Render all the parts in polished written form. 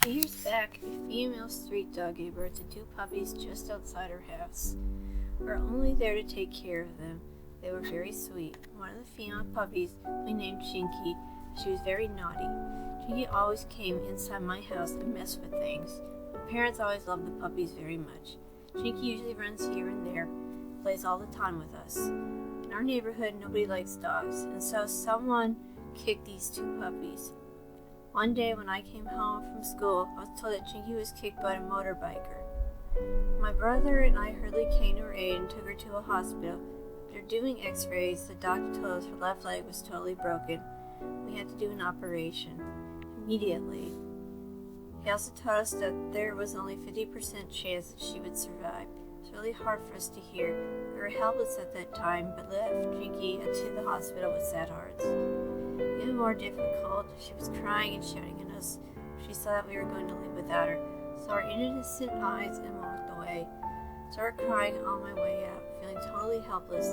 A few years back, a female street dog gave birth to 2 puppies just outside her house. We were only there to take care of them. They were very sweet. One of the female puppies we named Chinky. She was very naughty. Chinky always came inside my house and messed with things. My parents always loved the puppies very much. Chinky usually runs here and there, plays all the time with us. In our neighborhood, nobody likes dogs, and so someone kicked these 2 puppies. One day when I came home from school, I was told that Chinky was kicked by a motorbiker. My brother and I hurriedly came to her aid and took her to a hospital. After doing x-rays, the doctor told us her left leg was totally broken. We had to do an operation immediately. He also told us that there was only 50% chance that she would survive. It was really hard for us to hear. We were helpless at that time, but left Chinky to the hospital with sad hearts. Even more difficult, she was crying and shouting at us. She saw that we were going to leave without her, saw her innocent eyes and walked away. Started crying on my way out, feeling totally helpless.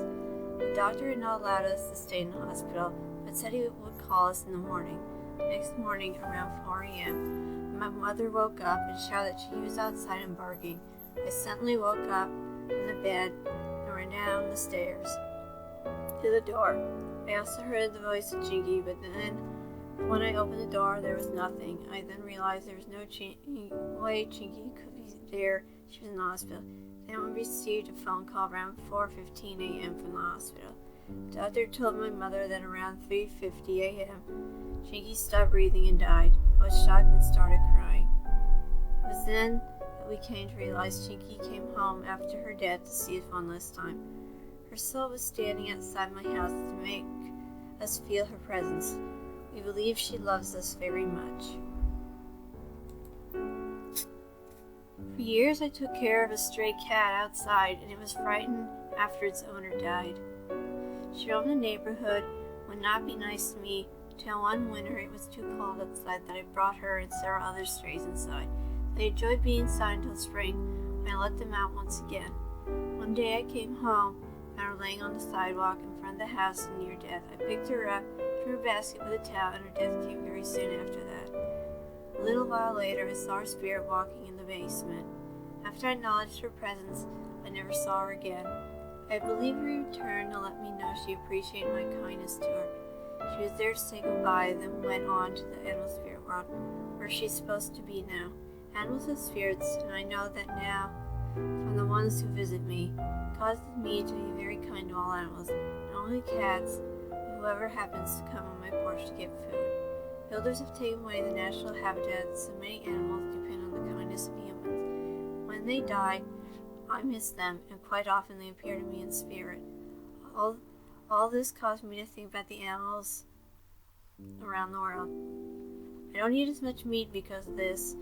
The doctor had not allowed us to stay in the hospital, but said he would call us in the morning. The next morning, around 4 a.m., my mother woke up and shouted that she was outside and barking. I suddenly woke up in the bed and ran down the stairs to the door. I also heard the voice of Chinky, but then when I opened the door, there was nothing. I then realized there was no way Chinky could be there. She was in the hospital. Then we received a phone call around 4:15 a.m. from the hospital. The doctor told my mother that around 3:50 a.m., Chinky stopped breathing and died. I was shocked and started crying. It was then that we came to realize Chinky came home after her death to see us one last time. Her soul was standing outside my house to make us feel her presence. We believe she loves us very much. For years I took care of a stray cat outside, and it was frightened after its owner died. She roamed the neighborhood, would not be nice to me, until one winter it was too cold outside that I brought her and several other strays inside. They enjoyed being inside until spring, when I let them out once again. One day I came home, found her laying on the sidewalk in front of the house near death. I picked her up, threw her basket with a towel, and her death came very soon after that. A little while later, I saw her spirit walking in the basement. After I acknowledged her presence, I never saw her again. I believe her returned to let me know she appreciated my kindness to her. She was there to say goodbye, then went on to the animal spirit world, where she's supposed to be now. Animals have spirits, and I know that now from the ones who visit me. It causes me to be very kind to all animals, not only cats, but whoever happens to come on my porch to get food. Builders have taken away the natural habitats, so many animals depend on the kindness of humans. When they die, I miss them, and quite often they appear to me in spirit. All this caused me to think about the animals around the world. I don't eat as much meat because of this.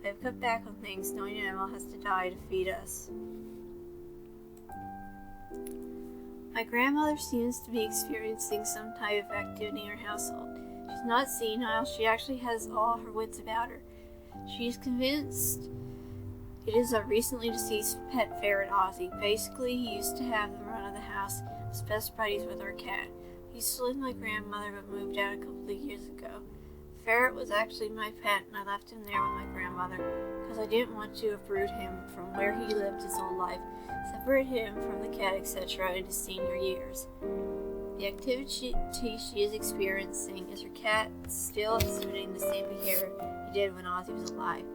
I have cut back on things knowing an animal has to die to feed us. My grandmother seems to be experiencing some type of activity in her household. She's not senile, she actually has all her wits about her. She's convinced it is a recently deceased pet ferret, Ozzy. Basically, he used to have the run of the house, was best buddies with our cat. He used to live with my grandmother but moved out a couple of years ago. The ferret was actually my pet, and I left him there with my grandmother because I didn't want to uproot him from where he lived his whole life, separate him from the cat, etc. in his senior years. The activity she is experiencing is her cat still exhibiting the same behavior he did when Ozzy was alive.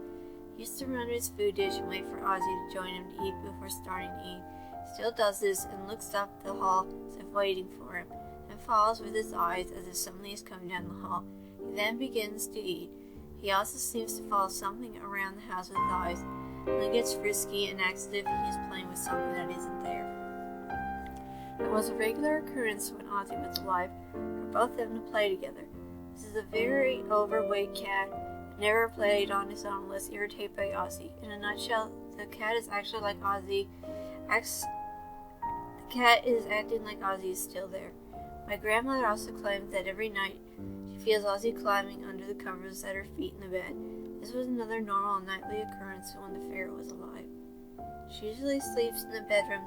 He used to run under his food dish and wait for Ozzy to join him to eat before starting to eat. He still does this and looks up the hall as if waiting for him, then follows with his eyes as if somebody is coming down the hall. He then begins to eat. He also seems to follow something around the house with his eyes, and then gets frisky and acts as if he is playing with something that isn't there. It was a regular occurrence when Ozzy was alive for both of them to play together. This is a very overweight cat, and never played on his own unless irritated by Ozzy. In a nutshell, the cat is actually like Ozzy. The cat is acting like Ozzy is still there. My grandmother also claims that every night she feels Ozzy climbing under the covers at her feet in the bed. This was another normal nightly occurrence when the ferret was alive. She usually sleeps in the bedroom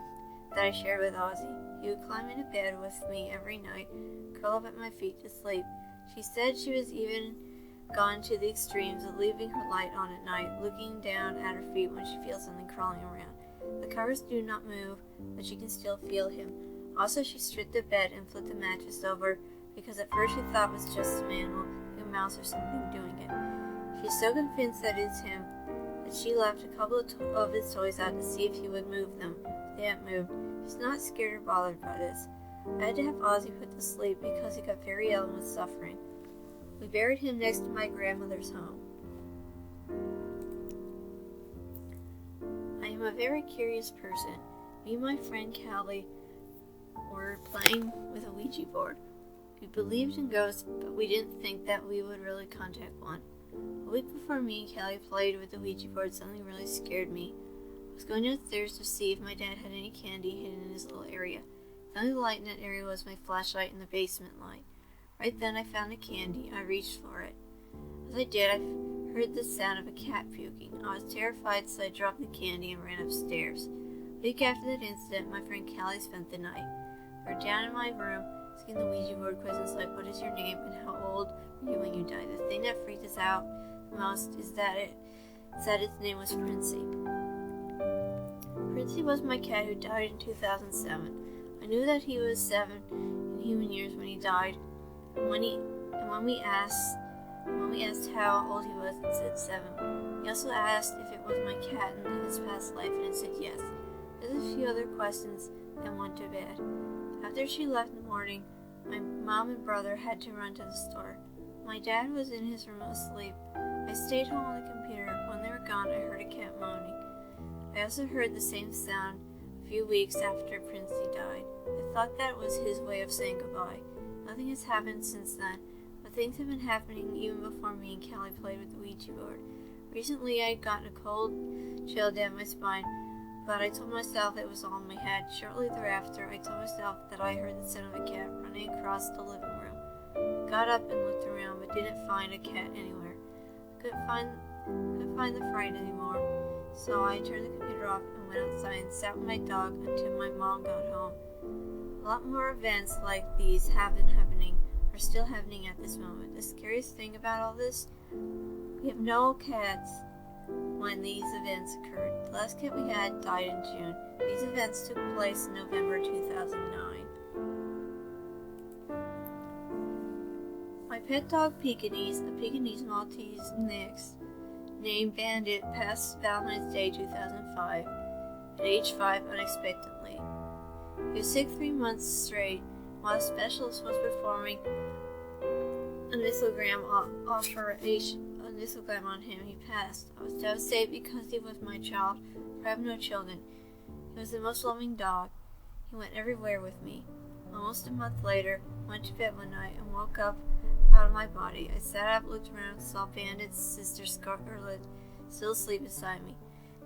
that I shared with Ozzy. He would climb into bed with me every night, curl up at my feet to sleep. She said she was even gone to the extremes of leaving her light on at night, looking down at her feet when she feels something crawling around. The covers do not move, but she can still feel him. Also, she stripped the bed and flipped the mattress over, because at first she thought it was just a animal, like a mouse or something doing it. She's so convinced that it's him that she left a couple of his toys out to see if he would move them. They haven't moved. She's not scared or bothered by this. I had to have Ozzy put to sleep because he got very ill and was suffering. We buried him next to my grandmother's home. I am a very curious person. Me and my friend Callie were playing with a Ouija board. We believed in ghosts, but we didn't think that we would really contact one. A week before me and Callie played with the Ouija board, something really scared me. I was going downstairs to see if my dad had any candy hidden in his little area. The only light in that area was my flashlight and the basement light. Right then I found a candy. I reached for it. As I did, I heard the sound of a cat puking. I was terrified, so I dropped the candy and ran upstairs. A week after that incident, my friend Callie spent the night. We were down in my room, asking the Ouija board questions like, what is your name and how old were you when you died? The thing that freaked us out the most is that it said its name was Princey. Princey was my cat who died in 2007. I knew that he was 7 in human years when he died. And when we asked how old he was, it said 7. He also asked if it was my cat in his past life, and it said yes. There's a few other questions, and went to bed. After she left in the morning, my mom and brother had to run to the store. My dad was in his room asleep. I stayed home on the computer. When they were gone, I heard a cat moaning. I also heard the same sound a few weeks after Princey died. I thought that was his way of saying goodbye. Nothing has happened since then, but things have been happening even before me and Callie played with the Ouija board. Recently, I had gotten a cold chill down my spine, but I told myself it was all in my head. Shortly thereafter, I told myself that I heard the sound of a cat running across the living room. I got up and looked around, but didn't find a cat anywhere. I couldn't find the fright anymore, so I turned the computer off and went outside and sat with my dog until my mom got home. A lot more events like these have been happening, or still happening at this moment. The scariest thing about all this, we have no cats when these events occurred. The last cat we had died in June. These events took place in November 2009. My pet dog Pekingese, a Pekingese Maltese mix, named Bandit, passed Valentine's Day 2005 at age 5 unexpectedly. He was sick 3 months straight. While a specialist was performing a nisogram on him, he passed. I was devastated because he was my child, for I have no children. He was the most loving dog. He went everywhere with me. Almost a month later, I went to bed one night and woke up out of my body. I sat up, looked around, and saw Bandit's sister Scarlet still asleep beside me.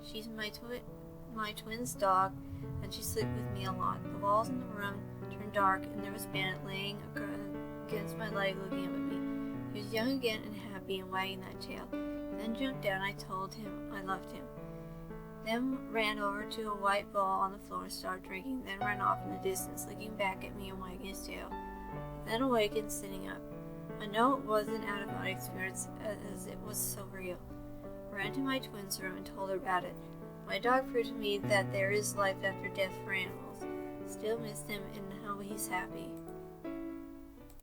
She's my twin's dog, and she slept with me a lot. The walls in the room turned dark, and there was Bandit laying against my leg looking up at me. He was young again and happy and wagging that tail. Then jumped down. I told him I loved him. Then ran over to a white ball on the floor and started drinking, then ran off in the distance, looking back at me and wagging his tail. Then awakened, sitting up. I know it was an out-of-body experience, as it was so real. I ran to my twin's room and told her about it. My dog proved to me that there is life after death for animals. Still miss him and know he's happy.